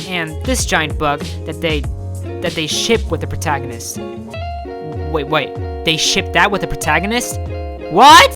and this giant bug that they ship with the protagonist. Wait, they ship that with the protagonist? What?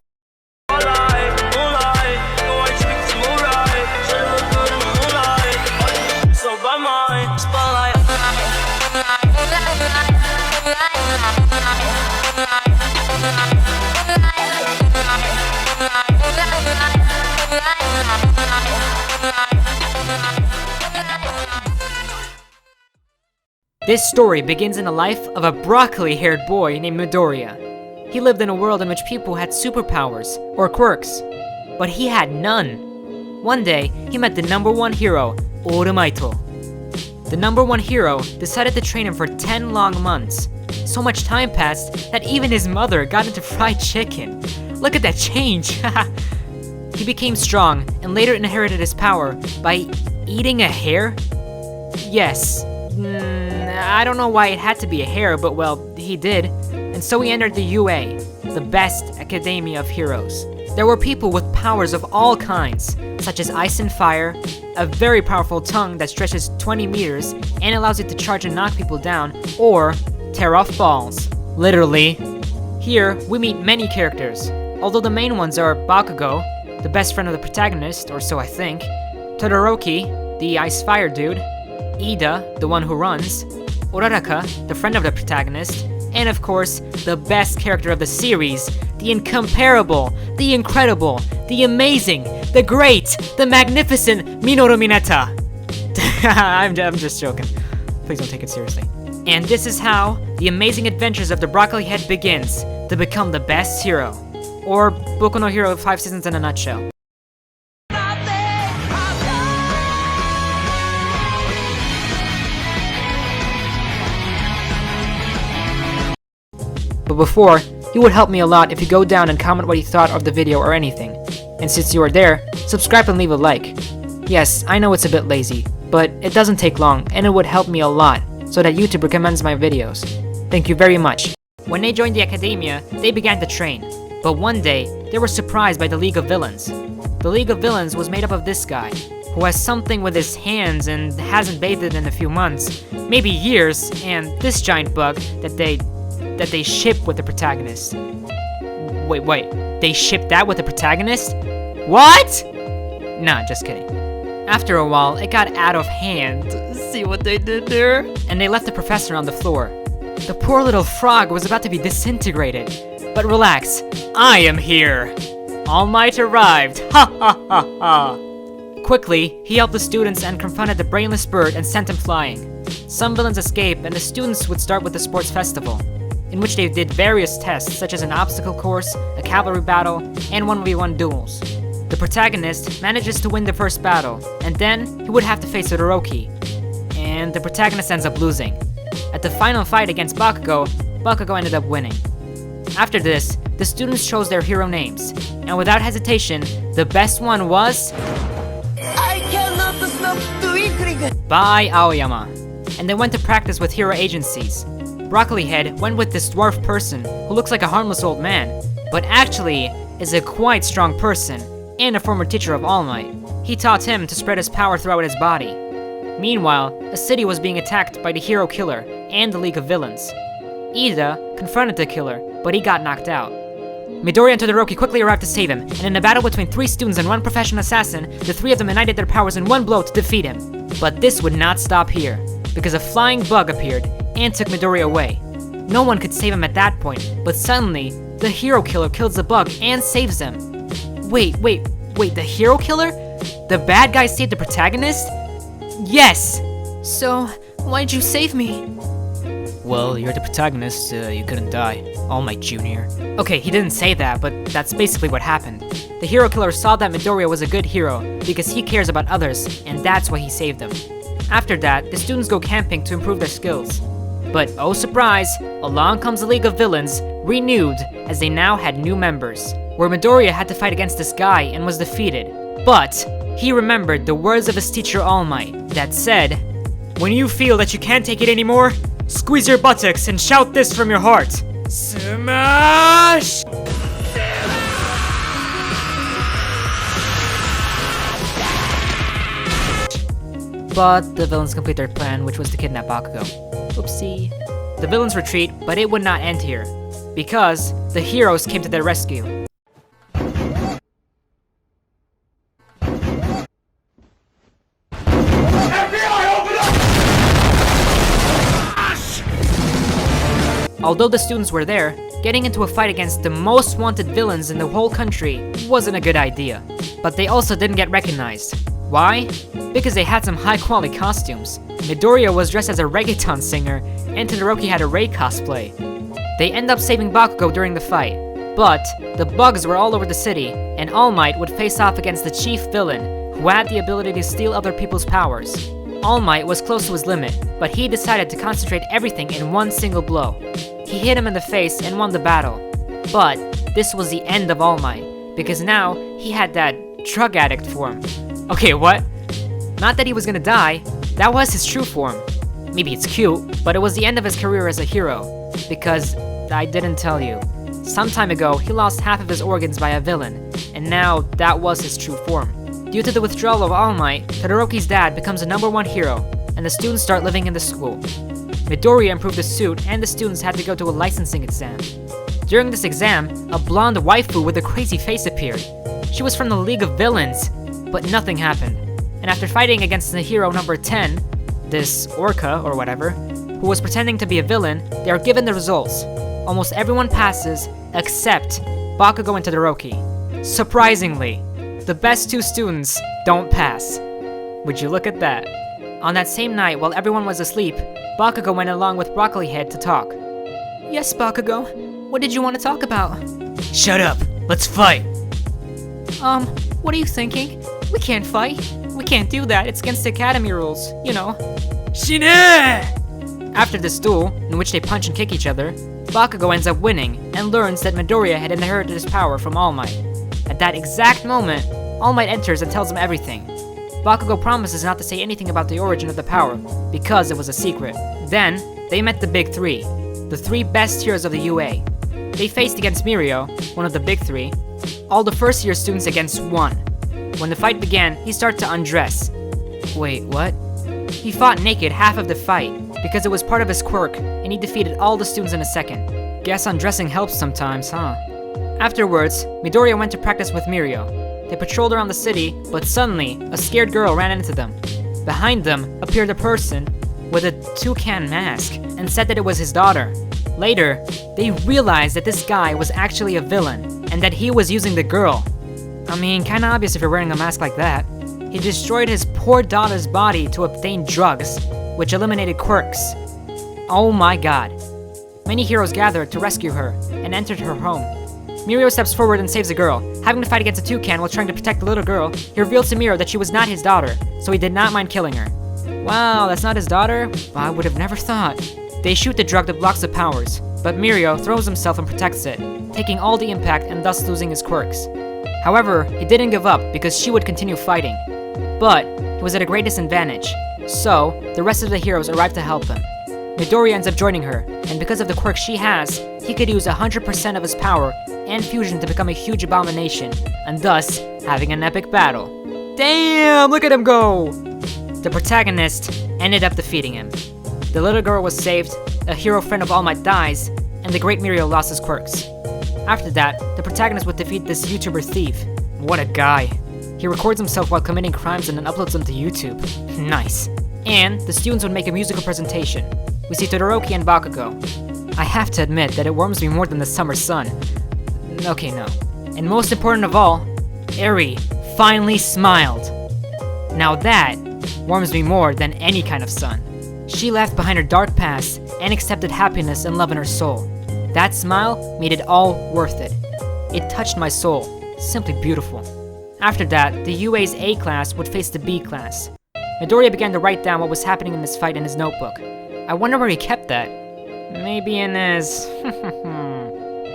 This story begins in the life of a broccoli-haired boy named Midoriya. He lived in a world in which people had superpowers, or quirks, but he had none. One day, he met the #1 hero, Maid. The #1 hero decided to train him for 10 long months. So much time passed that even his mother got into fried chicken. Look at that change! He became strong and later inherited his power by eating a hare? Yes. I don't know why it had to be a hare, but well, he did. And so he entered the UA, the best academia of heroes. There were people with powers of all kinds, such as ice and fire, a very powerful tongue that stretches 20 meters and allows it to charge and knock people down, or tear off balls. Literally. Here, we meet many characters, although the main ones are Bakugo, the best friend of the protagonist, or so I think, Todoroki, the ice-fire dude, Ida, the one who runs, Uraraka, the friend of the protagonist, and of course, the best character of the series, the incomparable, the incredible, the amazing, the great, the magnificent Minoru Mineta. I'm just joking. Please don't take it seriously. And this is how the amazing adventures of the Broccoli Head begins to become the best hero. Or Boku no Hero 5 seasons in a nutshell. But before, you would help me a lot if you go down and comment what you thought of the video or anything. And since you are there, subscribe and leave a like. Yes, I know it's a bit lazy, but it doesn't take long and it would help me a lot so that YouTube recommends my videos. Thank you very much. When they joined the academia, they began to train. But one day, they were surprised by the League of Villains. The League of Villains was made up of this guy, who has something with his hands and hasn't bathed in a few months, maybe years, and this giant bug that they ship with the protagonist. Wait, they ship that with the protagonist? What? Nah, just kidding. After a while, it got out of hand. See what they did there? And they left the professor on the floor. The poor little frog was about to be disintegrated. But relax, I am here. All Might arrived, ha ha ha ha. Quickly, he helped the students and confronted the brainless bird and sent him flying. Some villains escaped and the students would start with the sports festival, in which they did various tests such as an obstacle course, a cavalry battle, and 1v1 duels. The protagonist manages to win the first battle, and then he would have to face Todoroki, and the protagonist ends up losing. At the final fight against Bakugo, Bakugo ended up winning. After this, the students chose their hero names, and without hesitation, the best one was I cannot stop twinkling by Aoyama, and they went to practice with hero agencies. Broccoli Head went with this dwarf person who looks like a harmless old man, but actually is a quite strong person and a former teacher of All Might. He taught him to spread his power throughout his body. Meanwhile, a city was being attacked by the hero killer and the League of Villains. Ida confronted the killer, but he got knocked out. Midoriya and Todoroki quickly arrived to save him, and in a battle between 3 students and 1 professional assassin, the 3 of them united their powers in one blow to defeat him. But this would not stop here, because a flying bug appeared and took Midoriya away. No one could save him at that point, but suddenly, the hero killer kills the bug and saves him. Wait, the hero killer? The bad guy saved the protagonist? Yes! So, why'd you save me? Well, you're the protagonist, you couldn't die. All Might Jr. Okay, he didn't say that, but that's basically what happened. The hero killer saw that Midoriya was a good hero because he cares about others, and that's why he saved them. After that, the students go camping to improve their skills. But oh surprise, along comes the League of Villains, renewed, as they now had new members, where Midoriya had to fight against this guy and was defeated. But he remembered the words of his teacher All Might that said, "When you feel that you can't take it anymore, squeeze your buttocks and shout this from your heart. Smash!" But the villains complete their plan, which was to kidnap Bakugo. Oopsie. The villains retreat, but it would not end here, because the heroes came to their rescue. Although the students were there, getting into a fight against the most wanted villains in the whole country wasn't a good idea. But they also didn't get recognized. Why? Because they had some high-quality costumes. Midoriya was dressed as a reggaeton singer, and Todoroki had a Rei cosplay. They end up saving Bakugo during the fight, but the bugs were all over the city, and All Might would face off against the chief villain, who had the ability to steal other people's powers. All Might was close to his limit, but he decided to concentrate everything in one single blow. He hit him in the face and won the battle. But this was the end of All Might, because now he had that drug addict form. Okay, what? Not that he was gonna die, that was his true form. Maybe it's cute, but it was the end of his career as a hero, because I didn't tell you. Some time ago, he lost half of his organs by a villain, and now that was his true form. Due to the withdrawal of All Might, Todoroki's dad becomes the #1 hero, and the students start living in the school. Midoriya improved the suit, and the students had to go to a licensing exam. During this exam, a blonde waifu with a crazy face appeared. She was from the League of Villains, but nothing happened. And after fighting against the hero number 10, this Orca or whatever, who was pretending to be a villain, they are given the results. Almost everyone passes, except Bakugo and Todoroki. Surprisingly, the best two students don't pass. Would you look at that? On that same night, while everyone was asleep, Bakugo went along with Broccoli Head to talk. Yes, Bakugo. What did you want to talk about? Shut up. Let's fight. What are you thinking? We can't fight. We can't do that. It's against the academy rules, you know. Shine! After this duel, in which they punch and kick each other, Bakugo ends up winning and learns that Midoriya had inherited his power from All Might. At that exact moment, All Might enters and tells him everything. Bakugo promises not to say anything about the origin of the power, because it was a secret. Then, they met the Big Three, the three best heroes of the UA. They faced against Mirio, one of the Big Three, all the first year students against one. When the fight began, he started to undress. Wait, what? He fought naked half of the fight, because it was part of his quirk, and he defeated all the students in a second. Guess undressing helps sometimes, huh? Afterwards, Midoriya went to practice with Mirio. They patrolled around the city, but suddenly, a scared girl ran into them. Behind them appeared a person with a toucan mask and said that it was his daughter. Later, they realized that this guy was actually a villain and that he was using the girl. I mean, kinda obvious if you're wearing a mask like that. He destroyed his poor daughter's body to obtain drugs, which eliminated quirks. Oh my god. Many heroes gathered to rescue her and entered her home. Mirio steps forward and saves the girl. Having to fight against a toucan while trying to protect the little girl, he reveals to Mirio that she was not his daughter, so he did not mind killing her. Wow, that's not his daughter? I would have never thought. They shoot the drug that blocks the powers, but Mirio throws himself and protects it, taking all the impact and thus losing his quirks. However, he didn't give up because she would continue fighting. But he was at a great disadvantage, so the rest of the heroes arrived to help him. Midoriya ends up joining her, and because of the quirk she has, he could use 100% of his power and fusion to become a huge abomination, and thus having an epic battle. Damn, look at him go! The protagonist ended up defeating him. The little girl was saved, a hero friend of All Might dies, and the great Mirio lost his quirks. After that, the protagonist would defeat this YouTuber thief. What a guy. He records himself while committing crimes and then uploads them to YouTube. Nice. And the students would make a musical presentation. We see Todoroki and Bakugo. I have to admit that it warms me more than the summer sun. Okay, no. And most important of all, Eri finally smiled. Now that warms me more than any kind of sun. She left behind her dark past and accepted happiness and love in her soul. That smile made it all worth it. It touched my soul. Simply beautiful. After that, the UA's A class would face the B class. Midoriya began to write down what was happening in this fight in his notebook. I wonder where he kept that. Maybe in his...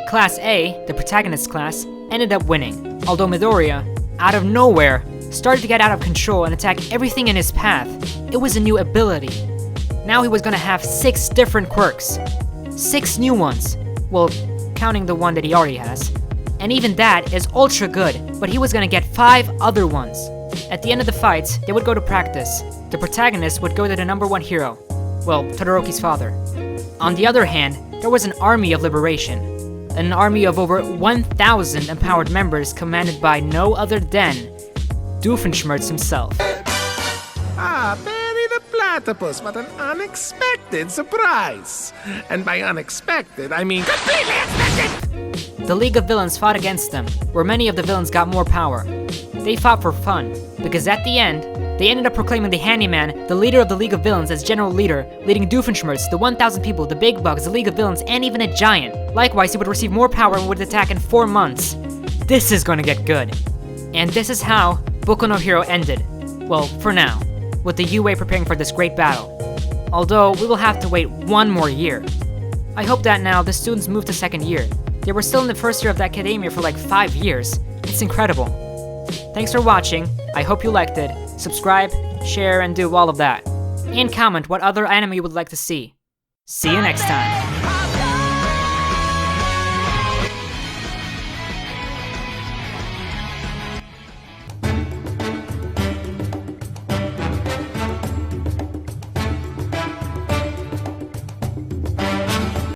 Class A, the protagonist class, ended up winning, although Midoriya, out of nowhere, started to get out of control and attack everything in his path. It was a new ability. Now he was gonna have 6 different quirks. 6 new ones. Well, counting the one that he already has. And even that is ultra good, but he was gonna get 5 other ones. At the end of the fight, they would go to practice. The protagonist would go to the #1 hero. Well, Todoroki's father. On the other hand, there was an army of liberation. An army of over 1,000 empowered members commanded by no other than Doofenshmirtz himself. Ah, Benny the Platypus, what an unexpected surprise! And by unexpected, I mean completely expected! The League of Villains fought against them, where many of the villains got more power. They fought for fun, because at the end, they ended up proclaiming the Handyman the leader of the League of Villains as general leader, leading Doofenshmirtz, the 1,000 people, the Big Bugs, the League of Villains, and even a giant. Likewise, he would receive more power and would attack in 4 months. This is gonna get good. And this is how Boku no Hero ended. Well, for now, with the UA preparing for this great battle. Although, we will have to wait 1 more year. I hope that now the students move to 2nd year. They were still in the 1st year of the academia for like 5 years. It's incredible. Thanks for watching, I hope you liked it. Subscribe, share, and do all of that. And comment what other anime you would like to see. See you next time.